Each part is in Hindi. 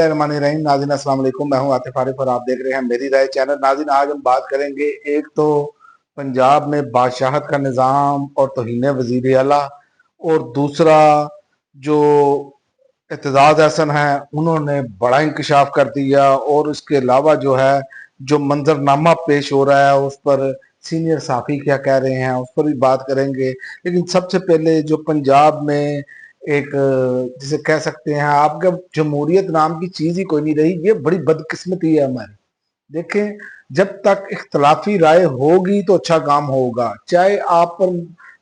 रहीम नाज़रीन अस्सलाम वालेकुम। मैं हूं आतिफ आरिफ और आप देख रहे हैं मेरी राय चैनल। नाज़रीन, आज हम बात करेंगे, एक तो पंजाब में बादशाहत का निज़ाम और तौहीन वज़ीर आला, और दूसरा जो एतजाज़ हसन है उन्होंने बड़ा इंकशाफ कर दिया, और इसके अलावा जो है जो मंजरनामा पेश हो रहा है उस पर सीनियर साफ़ी क्या कह रहे हैं उस पर भी बात करेंगे। लेकिन सबसे पहले जो पंजाब में एक जिसे कह सकते हैं आपका जमहूरियत नाम की चीज ही कोई नहीं रही, ये बड़ी बदकिस्मती है हमारी। देखें, जब तक इख्तलाफी राय होगी तो अच्छा काम होगा, चाहे आप पर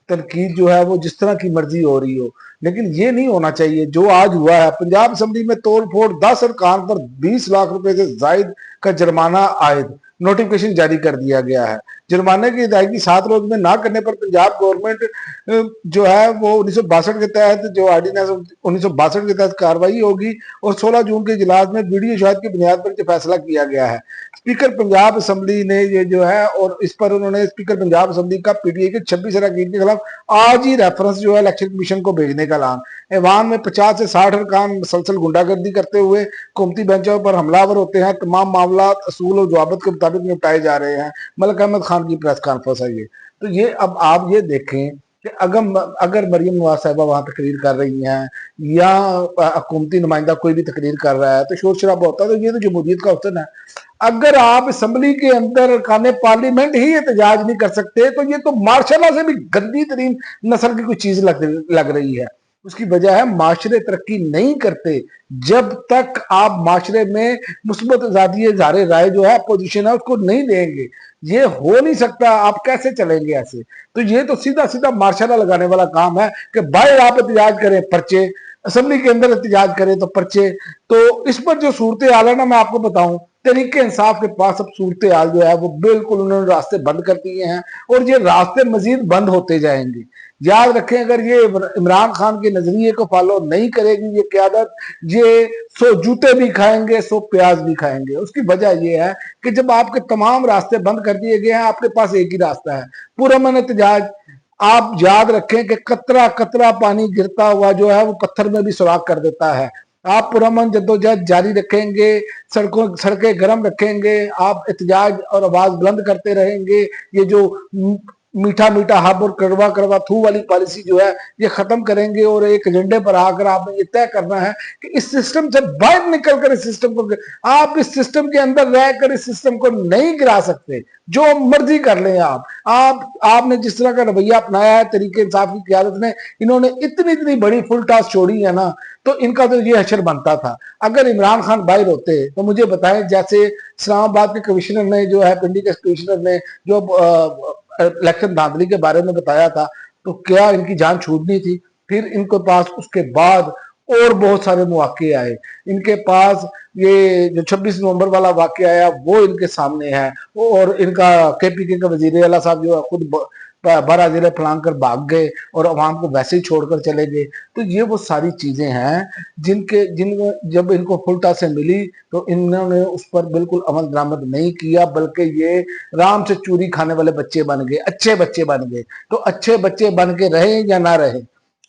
तनकीद जो है वो जिस तरह की मर्जी हो रही हो, लेकिन ये नहीं होना चाहिए जो आज हुआ है। पंजाब असम्बली में तोड़ फोड़ 10 अरकान पर 20 लाख रुपए से जायद का जुर्माना आयद नोटिफिकेशन जारी कर दिया गया है। जुर्माने की अदायगी 7 रोज में ना करने पर पंजाब गवर्नमेंट जो है वो 1962 के तहत जो ऑर्डिनेंस 1962 के तहत कार्रवाई होगी, और 16 जून के इजलास में वीडियो शहादत की बुनियाद पर फैसला किया गया है। स्पीकर पंजाब असम्बली ने ये जो है, और इस पर उन्होंने स्पीकर पंजाब असम्बली का पीटीआई के 26 अरकान के खिलाफ आज ही रेफरेंस जो है इलेक्शन कमीशन को भेजने का ऐलान। ऐवान में 50 से 60 अरकान मुसलसल गुंडागर्दी करते हुए हुकूमती बेंचों पर हमलावर होते हैं। तमाम मामला असूल और जवाबत के मुताबिक निपटाए जा रहे हैं। मलिक अहमद खान की प्रेस कॉन्फ्रेंस है ये। तो ये अब आप ये देखें कि अगर मरियम नवाज साहिबा वहां तकरीर कर रही हैं या हुकूमती नुमाइंदा कोई भी तकरीर कर रहा है तो शोर शराबा होता है, तो ये तो जमहूरियत का हुस्न है। अगर आप असम्बली के अंदर अरकान पार्लियामेंट ही एहतजाज नहीं कर सकते तो ये तो मार्शल से भी गंदी तरीन नस्ल की कोई चीज लग रही है। उसकी वजह है माशरे तरक्की नहीं करते जब तक आप माशरे में मुस्बत आजादी इज़हार राय जो है अपोजिशन है उसको नहीं देंगे। ये हो नहीं सकता, आप कैसे चलेंगे ऐसे? तो ये तो सीधा सीधा मार्शल लगाने वाला काम है कि बाहर आप एहतजाज करें पर्चे, असम्बली के अंदर एहतजाज करें तो पर्चे। तो इस पर जो सूरत हाल है ना, मैं आपको बताऊं, तरीके इंसाफ के पास अब सूरत हाल जो है वो बिल्कुल उन्होंने रास्ते बंद कर दिए हैं, और ये रास्ते मजीद बंद होते जाएंगे। याद रखें, अगर ये इमरान खान के नजरिए को फॉलो नहीं करेगी ये क्यादत, ये 100 जूते भी खाएंगे 100 प्याज भी खाएंगे। उसकी वजह यह है कि जब आपके तमाम रास्ते बंद कर दिए गए हैं, आपके पास एक ही रास्ता है, पुरअमन एहतजाज। आप याद रखें कि कतरा कतरा पानी गिरता हुआ जो है वो पत्थर में भी सुराख कर देता है। आप पुरअमन जद्दोजहद जारी रखेंगे, सड़कें गर्म रखेंगे, आप एहतजाज और आवाज बुलंद करते रहेंगे। ये जो मीठा मीठा हब और कड़वा कड़वा थू वाली पॉलिसी जो है ये खत्म करेंगे, और एक एजेंडे पर आकर आपने ये तय करना है कि इस सिस्टम से बाहर निकलकर इस सिस्टम को, आप इस सिस्टम के अंदर रहकर इस सिस्टम को नहीं गिरा सकते। जो मर्जी कर लें आपने जिस तरह का रवैया अपनाया है तरीके इंसाफ की क़यादत ने, इन्होंने इतनी इतनी बड़ी फुल टॉस छोड़ी है ना, तो इनका तो ये हशर बनता था। अगर इमरान खान बाहर होते तो मुझे बताएं, जैसे इस्लामाबाद के कमिश्नर ने जो है, पिंडी के कमिश्नर ने जो इलेक्शन धांधली के बारे में बताया था, तो क्या इनकी जान छूटनी थी? फिर इनके पास उसके बाद और बहुत सारे मौके आए। इनके पास ये जो 26 नवंबर वाला वाक़या आया वो इनके सामने है, और इनका केपीके का वजीर आला साहब जो है खुद 12 जिले फलांग कर भाग गए और अवाम को वैसे ही छोड़कर चले गए। तो ये वो सारी चीजें हैं जिन जब इनको फुलटा से मिली तो इन्होंने उस पर बिल्कुल अमल दरामद नहीं किया, बल्कि ये राम से चूरी खाने वाले बच्चे बन गए, अच्छे बच्चे बन गए। तो अच्छे बच्चे बन के रहे या ना रहे,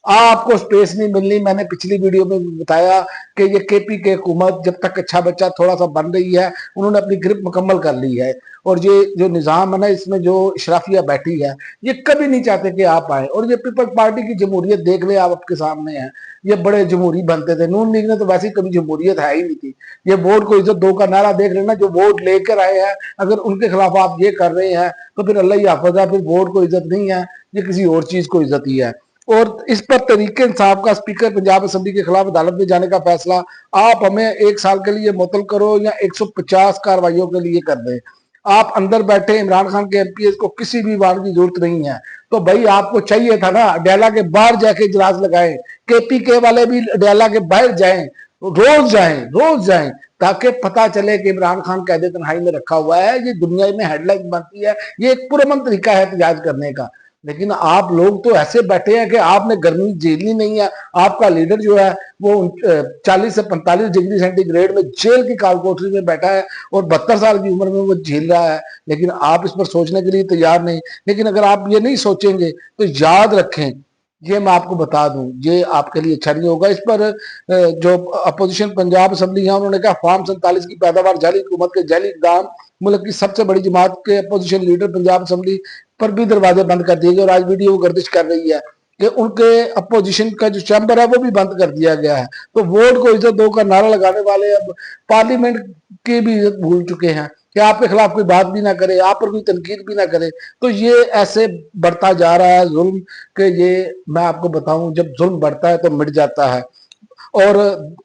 आपको स्पेस नहीं मिलनी। मैंने पिछली वीडियो में बताया कि ये केपीके हुकूमत जब तक अच्छा बच्चा थोड़ा सा बन रही है, उन्होंने अपनी ग्रिप मुकम्मल कर ली है, और ये जो निज़ाम है ना, इसमें जो इशराफिया बैठी है ये कभी नहीं चाहते कि आप आए। और ये पीपल्स पार्टी की जमहूरियत देख ले, आप आपके सामने है, ये बड़े जमहूरी बनते थे। नून लीग ने तो वैसे ही कभी जमहूरियत है ही नहीं थी। ये वोट को इज्जत दो का नारा देख लेना, जो वोट लेकर आए हैं अगर उनके खिलाफ आप ये कर रहे हैं तो फिर अल्लाह ही हाफ़िज़ है, फिर वोट को इज्जत नहीं है, ये किसी और चीज को इज्जत ही है। और इस पर तरीके इंसाफ का स्पीकर पंजाब असम्बली के खिलाफ अदालत में जाने का फैसला, आप हमें 1 साल के लिए मुअत्तल करो या 150 कार्रवाइयों के लिए कर दें। आप अंदर बैठे इमरान खान के एमपीएस को किसी भी वार की जरूरत नहीं है। तो भाई आपको चाहिए था ना अडयाला के बाहर जाके इजलास लगाएं, केपीके वाले भी अडयाला के बाहर जाएं, रोज जाएं, ताकि पता चले कि इमरान खान कैद तन्हाई में रखा हुआ है। ये दुनिया में हेडलाइन बनती है, ये एक पुरअमन तरीका है एहतजाज करने का। लेकिन आप लोग तो ऐसे बैठे हैं कि आपने गर्मी झेलनी नहीं है। आपका लीडर जो है वो 40 से 45 डिग्री सेंटीग्रेड में जेल की कालकोठरी में बैठा है, और 72 साल की उम्र में वो झेल रहा है, लेकिन आप इस पर सोचने के लिए तैयार नहीं। लेकिन अगर आप ये नहीं सोचेंगे तो याद रखें ये मैं आपको बता दूं, ये आपके लिए अच्छा नहीं होगा। इस पर जो अपोजिशन पंजाब असम्बली है उन्होंने कहा फार्म 47 की पैदावार जाली हुकूमत के जाली इकदाम, मुल्क की सबसे बड़ी जमात के अपोजिशन लीडर पंजाब असम्बली पर भी दरवाजे बंद कर दिए गए और आज वीडियो गर्दिश कर रही है कि उनके अपोजिशन का जो चैम्बर है वो भी बंद कर दिया गया है। तो वोट को इज्जत दो का नारा लगाने वाले अब पार्लियामेंट की भी इज्जत भूल चुके हैं कि आपके खिलाफ कोई बात भी ना करे, आप पर कोई तनकीद भी ना करे। तो ये ऐसे बढ़ता जा रहा है जुल्म कि ये मैं आपको बताऊं, जब जुल्म बढ़ता है तो मिट जाता है। और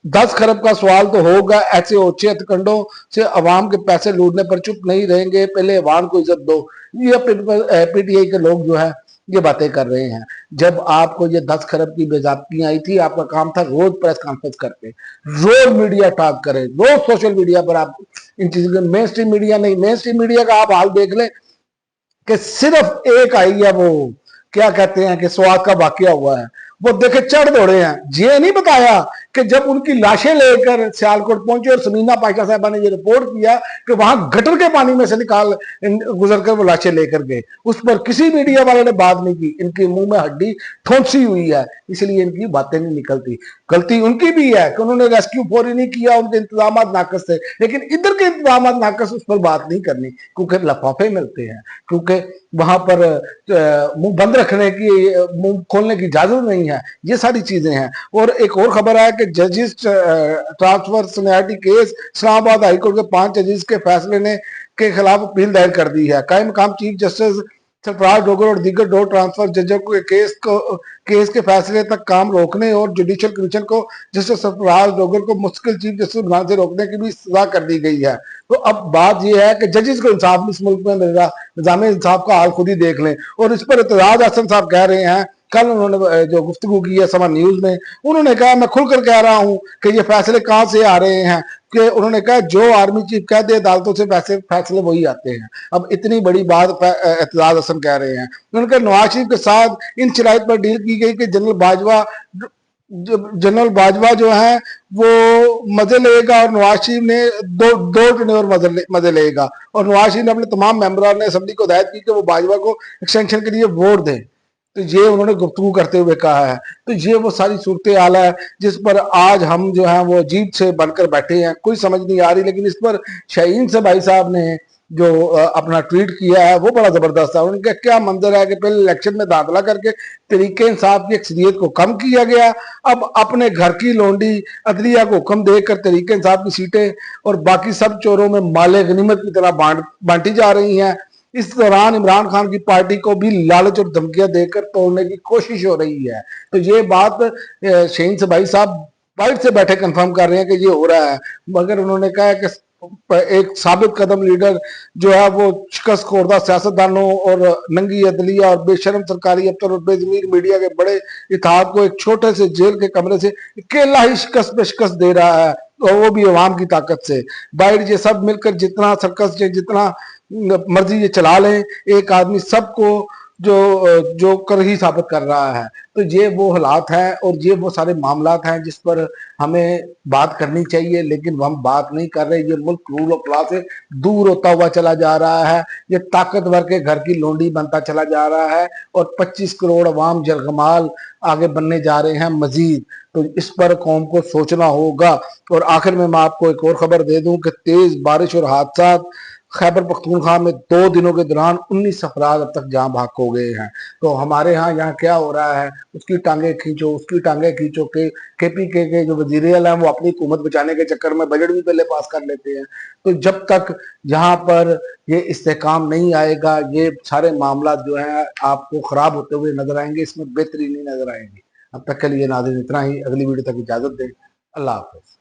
10 खरब का सवाल तो होगा, ऐसे ओछे हथकंडों से अवाम के पैसे लूटने पर चुप नहीं रहेंगे, पहले अवाम को इज्जत दो। ये पीटीआई के लोग जो है ये बातें कर रहे हैं। जब आपको ये 10 खरब की बेज़ाब्ती आई थी, आपका काम था रोज प्रेस कॉन्फ्रेंस करके, रोज मीडिया टॉक करें, रोज सोशल मीडिया पर आप इन चीजों के, मेन स्ट्रीम मीडिया नहीं, मेन स्ट्रीम मीडिया का आप हाल देख लें कि सिर्फ एक आई है, वो क्या कहते हैं कि स्वाद का वाकया हुआ है, वो देखे चढ़ दौड़े हैं। ये नहीं बताया कि जब उनकी लाशें लेकर सियालकोट पहुंचे और समीना पाशा साहबा ने ये रिपोर्ट किया कि वहां गटर के पानी में से निकाल गुजर कर वो लाशें लेकर गए, उस पर किसी मीडिया वाले ने बात नहीं की। इनके मुंह में हड्डी ठोंसी हुई है, इसलिए इनकी बातें नहीं निकलती। गलती उनकी भी है कि उन्होंने रेस्क्यू फौरी नहीं किया, उनके इंतजाम नाकस थे, लेकिन इधर के इंतजाम नाकस, उस पर बात नहीं करनी क्योंकि लफाफे मिलते हैं, क्योंकि वहां पर मुंह बंद रखने की, मुंह खोलने की इजाजत नहीं है। ये सारी चीजें हैं। और एक और खबर है कि जजिस transfer seniority case, Islamabad high court के 5 जजिस के फैसले ने के खिलाफ अपील दायर कर दी है। कायम मकाम चीफ जस्टिस सरफराज डोगर और दीगर 2 ट्रांसफर जजों के केस के फैसले तक काम रोकने और जुडिशियल कमीशन को जस्टिस सरफराज डोगर को मुस्तकिल चीफ जस्टिस बनाने से रोकने की भी सजा कर दी गई है। तो अब बात यह है कि जजिस को इंसाफ इस मुल्क में मिल रहा, निजाम इंसाफ का हाल खुद ही देख लें। और इस पर एतजाज हसन साहब कह रहे हैं, कल उन्होंने जो गुफ्तगू की है समा न्यूज में, उन्होंने कहा मैं खुलकर कह रहा हूं कि ये फैसले कहां से आ रहे हैं, कि उन्होंने कहा जो आर्मी चीफ कह दे अदालतों से फैसले वही आते हैं। अब इतनी बड़ी बात एतजाज हसन कह रहे हैं। उन्होंने कहा नवाज शरीफ के साथ इन शराइत पर डील की गई कि जनरल बाजवा जो है वो मजे लेगा और नवाज शरीफ ने दो टर्नओवर मजे लेगा। और नवाज शरीफ ने अपने तमाम मेंबरान ने असेंबली को हिदायत की कि वो बाजवा को एक्सटेंशन के लिए वोट दें। तो ये उन्होंने गुफ्तगू करते हुए कहा है। तो ये वो सारी सूरत हाल है जिस पर आज हम जो है वो अजीब से बनकर बैठे हैं, कोई समझ नहीं आ रही। लेकिन इस पर शाहीन से भाई साहब ने जो अपना ट्वीट किया है वो बड़ा जबरदस्त है। उनका क्या मंजर है कि पहले इलेक्शन में दाखिला करके तरीके इंसाफ की अक्सरियत को कम किया गया, अब अपने घर की लोंडी अदलिया को हुक्म देकर तरीके इंसाफ की सीटें और बाकी सब चोरों में माले गनीमत की तरह बांटी जा रही हैं। इस दौरान इमरान खान की पार्टी को भी लालच और धमकियां देकर तोड़ने की कोशिश हो रही है। तो ये बात शाहीन से भाई साहब बाइट से बैठे कंफर्म कर रहे हैं कि ये हो रहा है। मगर उन्होंने कहा कि एक साबित कदम लीडर जो है वो शिकस्त खोरदा सियासतदानों और नंगी अदलिया और बेशरम सरकारी अफसर और बेजमीर मीडिया के बड़े इत्तेहाद को एक छोटे से जेल के कमरे से अकेला ही शिकस्त पे शिकस्त दे रहा है, और वो भी अवाम की ताकत से। बाइट ये सब मिलकर जितना सर्कस, जितना मर्जी ये चला लें, एक आदमी सबको जो जो कर ही साबित कर रहा है। तो ये वो हालात हैं और ये वो सारे मामलात हैं जिस पर हमें बात करनी चाहिए, लेकिन हम बात नहीं कर रहे। ये मुल्क रूल ऑफ लॉ से दूर होता हुआ चला जा रहा है, ये ताकतवर के घर की लोंडी बनता चला जा रहा है और 25 करोड़ अवाम जरगमाल आगे बनने जा रहे हैं मजीद। तो इस पर कौम को सोचना होगा। और आखिर में मैं आपको एक और खबर दे दूं कि तेज बारिश और हादसा खैबर पख्तूनख्वा में 2 दिनों के दौरान 19 अफराद अब तक जहां भाग हो गए हैं। तो हमारे यहाँ क्या हो रहा है, उसकी टांगे खींचो, उसकी टांगे खींचो के केपीके के जो वजीर आला हैं वो अपनी हुकूमत बचाने के चक्कर में बजट भी पहले पास कर लेते हैं। तो जब तक यहाँ पर ये इस्तेकाम नहीं आएगा, ये सारे मामला जो है आपको खराब होते हुए नजर आएंगे, इसमें बेहतरी नहीं नजर आएगी। अब तक के लिए नाज़रीन इतना ही, अगली वीडियो तक इजाजत दें। अल्लाह हाफ़िज़।